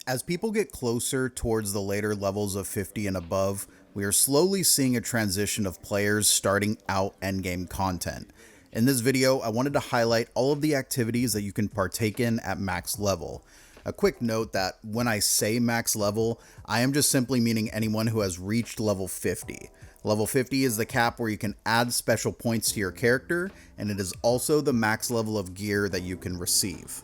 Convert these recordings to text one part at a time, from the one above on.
As people get closer towards the later levels of 50 and above, we are slowly seeing a transition of players starting out endgame content. In this video, I wanted to highlight all of the activities that you can partake in at max level. A quick note that when I say max level, I am just simply meaning anyone who has reached level 50. Level 50 is the cap where you can add special points to your character, and it is also the max level of gear that you can receive.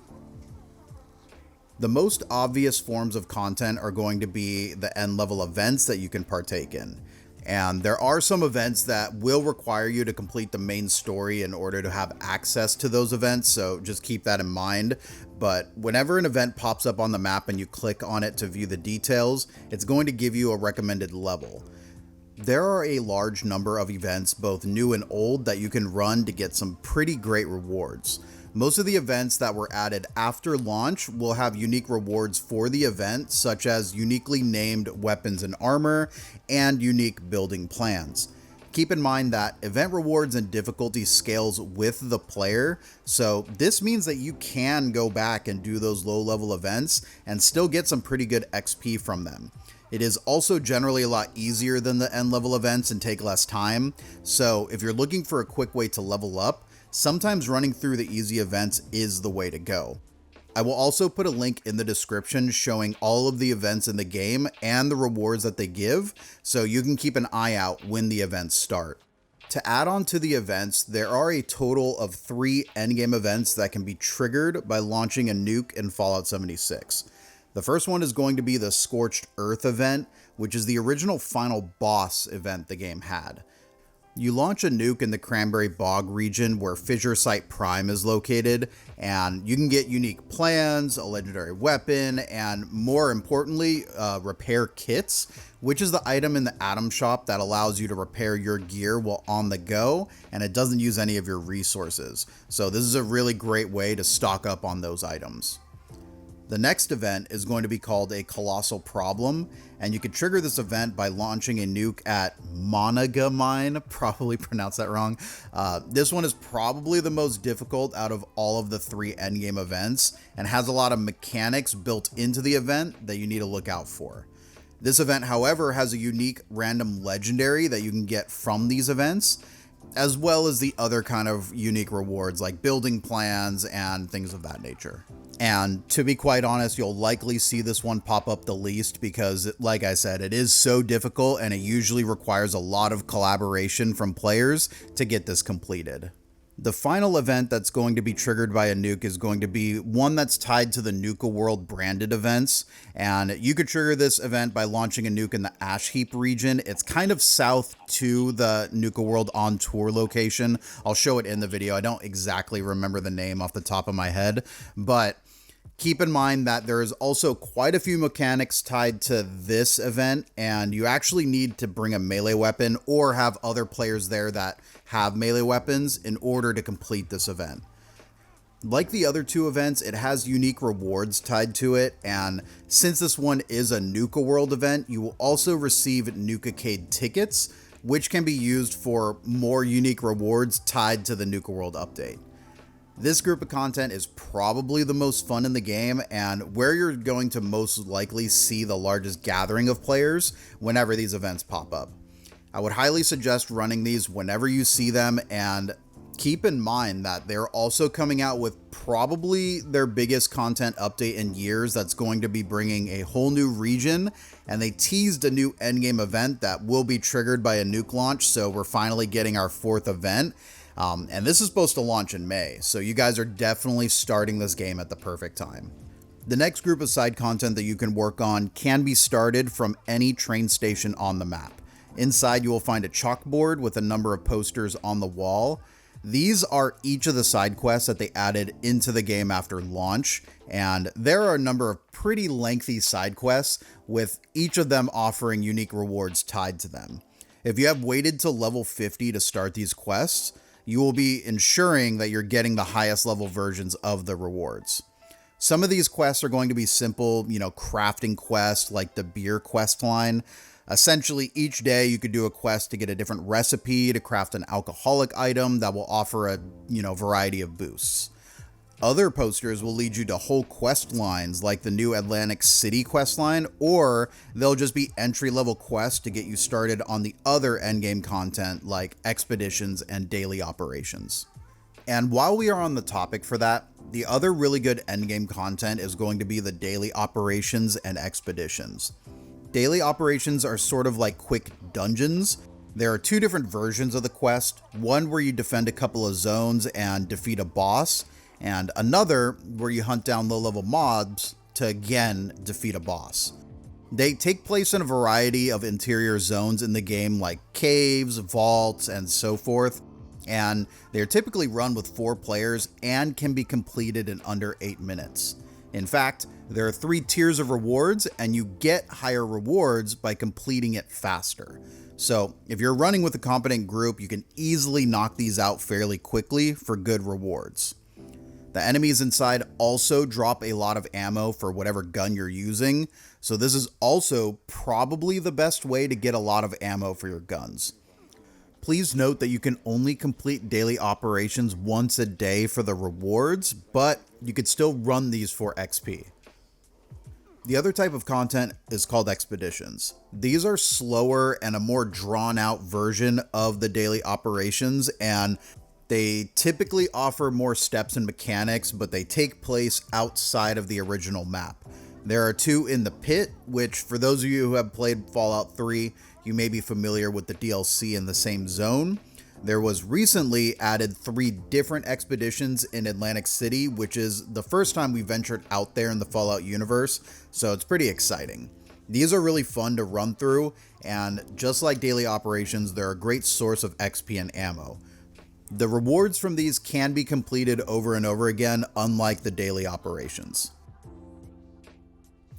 The most obvious forms of content are going to be the end level events that you can partake in. And there are some events that will require you to complete the main story in order to have access to those events, so just keep that in mind. But whenever an event pops up on the map and you click on it to view the details, it's going to give you a recommended level. There are a large number of events, both new and old, that you can run to get some pretty great rewards. Most of the events that were added after launch will have unique rewards for the event, such as uniquely named weapons and armor, and unique building plans. Keep in mind that event rewards and difficulty scales with the player, so this means that you can go back and do those low-level events and still get some pretty good XP from them. It is also generally a lot easier than the end-level events and take less time, so if you're looking for a quick way to level up, sometimes running through the easy events is the way to go. I will also put a link in the description showing all of the events in the game and the rewards that they give, so you can keep an eye out when the events start. To add on to the events, there are a total of 3 endgame events that can be triggered by launching a nuke in Fallout 76. The first one is going to be the Scorched Earth event, which is the original final boss event the game had. You launch a nuke in the Cranberry Bog region where Fissure Site Prime is located, and you can get unique plans, a legendary weapon, and more importantly, repair kits, which is the item in the Atom Shop that allows you to repair your gear while on the go, and it doesn't use any of your resources. So this is a really great way to stock up on those items. The next event is going to be called a Colossal Problem, and you can trigger this event by launching a nuke at Monaga Mine, probably pronounced that wrong. This one is probably the most difficult out of all of the 3 endgame events, and has a lot of mechanics built into the event that you need to look out for. This event, however, has a unique random legendary that you can get from these events, as well as the other kind of unique rewards like building plans and things of that nature. And to be quite honest, you'll likely see this one pop up the least because, like I said, it is so difficult and it usually requires a lot of collaboration from players to get this completed. The final event that's going to be triggered by a nuke is going to be one that's tied to the Nuke World branded events, and you could trigger this event by launching a nuke in the Ash Heap region. It's kind of south to the Nuke World on tour location. I'll show it in the video. I don't exactly remember the name off the top of my head, but keep in mind that there is also quite a few mechanics tied to this event, and you actually need to bring a melee weapon or have other players there that have melee weapons in order to complete this event. Like the other 2 events, it has unique rewards tied to it, and since this one is a Nuke World event, you will also receive Nuke-Acade tickets, which can be used for more unique rewards tied to the Nuke World update. This group of content is probably the most fun in the game and where you're going to most likely see the largest gathering of players whenever these events pop up. I would highly suggest running these whenever you see them, and keep in mind that they're also coming out with probably their biggest content update in years that's going to be bringing a whole new region, and they teased a new endgame event that will be triggered by a nuke launch, so we're finally getting our 4th event. And this is supposed to launch in May, so you guys are definitely starting this game at the perfect time. The next group of side content that you can work on can be started from any train station on the map. Inside you will find a chalkboard with a number of posters on the wall. These are each of the side quests that they added into the game after launch, and there are a number of pretty lengthy side quests, with each of them offering unique rewards tied to them. If you have waited till level 50 to start these quests, you will be ensuring that you're getting the highest level versions of the rewards. Some of these quests are going to be simple, crafting quests like the beer quest line. Essentially, each day you could do a quest to get a different recipe to craft an alcoholic item that will offer a, variety of boosts. Other posters will lead you to whole quest lines like the new Atlantic City quest line, or they'll just be entry-level quests to get you started on the other endgame content like expeditions and daily operations. And while we are on the topic for that, the other really good endgame content is going to be the daily operations and expeditions. Daily operations are sort of like quick dungeons. There are two different versions of the quest, one where you defend a couple of zones and defeat a boss, and another where you hunt down low-level mobs to again defeat a boss. They take place in a variety of interior zones in the game like caves, vaults, and so forth, and they're typically run with 4 players and can be completed in under 8 minutes. In fact, there are 3 tiers of rewards, and you get higher rewards by completing it faster. So if you're running with a competent group, you can easily knock these out fairly quickly for good rewards. The enemies inside also drop a lot of ammo for whatever gun you're using, so this is also probably the best way to get a lot of ammo for your guns. Please note that you can only complete daily operations once a day for the rewards, but you could still run these for XP. The other type of content is called expeditions. These are slower and a more drawn out version of the daily operations, and they typically offer more steps and mechanics, but they take place outside of the original map. There are 2 in the pit, which for those of you who have played Fallout 3, you may be familiar with the DLC in the same zone. There was recently added 3 different expeditions in Atlantic City, which is the first time we ventured out there in the Fallout universe, so it's pretty exciting. These are really fun to run through, and just like daily operations, they're a great source of XP and ammo. The rewards from these can be completed over and over again, unlike the daily operations.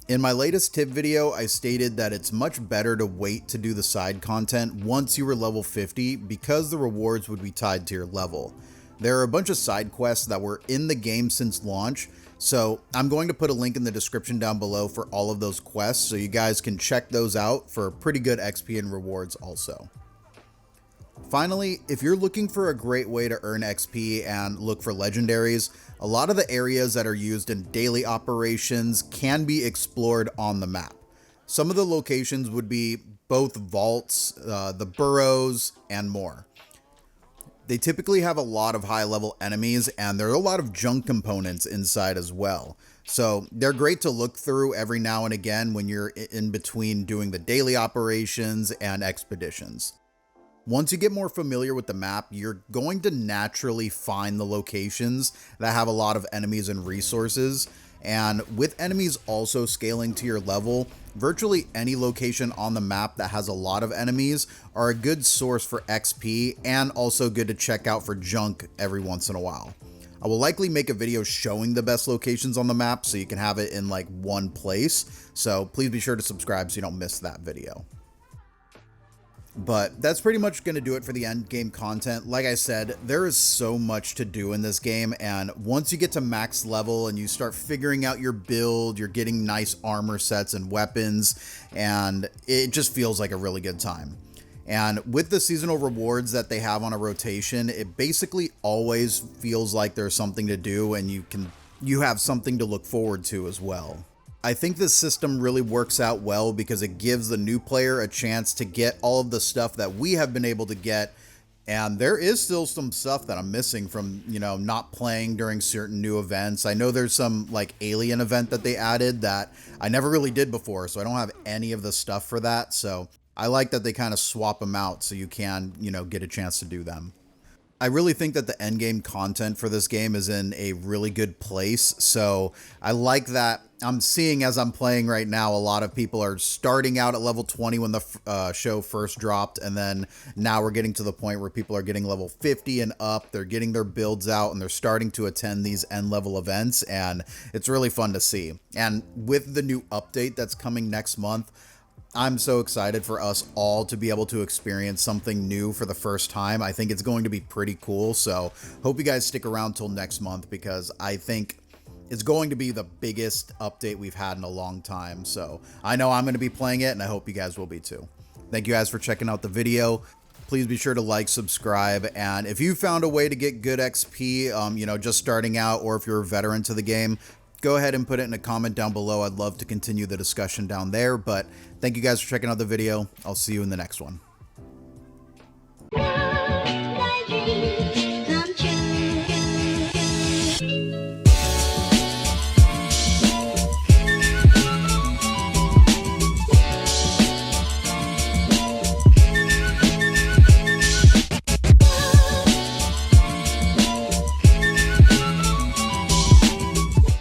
In my latest tip video, I stated that it's much better to wait to do the side content once you were level 50 because the rewards would be tied to your level. There are a bunch of side quests that were in the game since launch, so I'm going to put a link in the description down below for all of those quests so you guys can check those out for pretty good XP and rewards also. Finally, if you're looking for a great way to earn XP and look for legendaries, a lot of the areas that are used in daily operations can be explored on the map. Some of the locations would be both vaults, the burrows, and more. They typically have a lot of high-level enemies, and there are a lot of junk components inside as well. So they're great to look through every now and again when you're in between doing the daily operations and expeditions. Once you get more familiar with the map, you're going to naturally find the locations that have a lot of enemies and resources. And with enemies also scaling to your level, virtually any location on the map that has a lot of enemies are a good source for XP and also good to check out for junk every once in a while. I will likely make a video showing the best locations on the map so you can have it in like one place. So please be sure to subscribe so you don't miss that video. But that's pretty much going to do it for the end game content. Like I said, there is so much to do in this game, and once you get to max level and you start figuring out your build, you're getting nice armor sets and weapons, and it just feels like a really good time. And with the seasonal rewards that they have on a rotation, it basically always feels like there's something to do, and you have something to look forward to as well. I think this system really works out well because it gives the new player a chance to get all of the stuff that we have been able to get, and there is still some stuff that I'm missing from, not playing during certain new events. I know there's some like alien event that they added that I never really did before, so I don't have any of the stuff for that, so I like that they kind of swap them out so you can, get a chance to do them. I really think that the endgame content for this game is in a really good place, so I like that I'm seeing as I'm playing right now, a lot of people are starting out at level 20 when the show first dropped, and then now we're getting to the point where people are getting level 50 and up, they're getting their builds out, and they're starting to attend these end level events, and it's really fun to see. And with the new update that's coming next month, I'm so excited for us all to be able to experience something new for the first time. I think it's going to be pretty cool, so hope you guys stick around till next month because I think it's going to be the biggest update we've had in a long time. So I know I'm going to be playing it, and I hope you guys will be too. Thank you guys for checking out the video. Please be sure to like, subscribe, and if you found a way to get good XP, you know, just starting out, or if you're a veteran to the game, go ahead and put it in a comment down below. I'd love to continue the discussion down there, but thank you guys for checking out the video. I'll see you in the next one.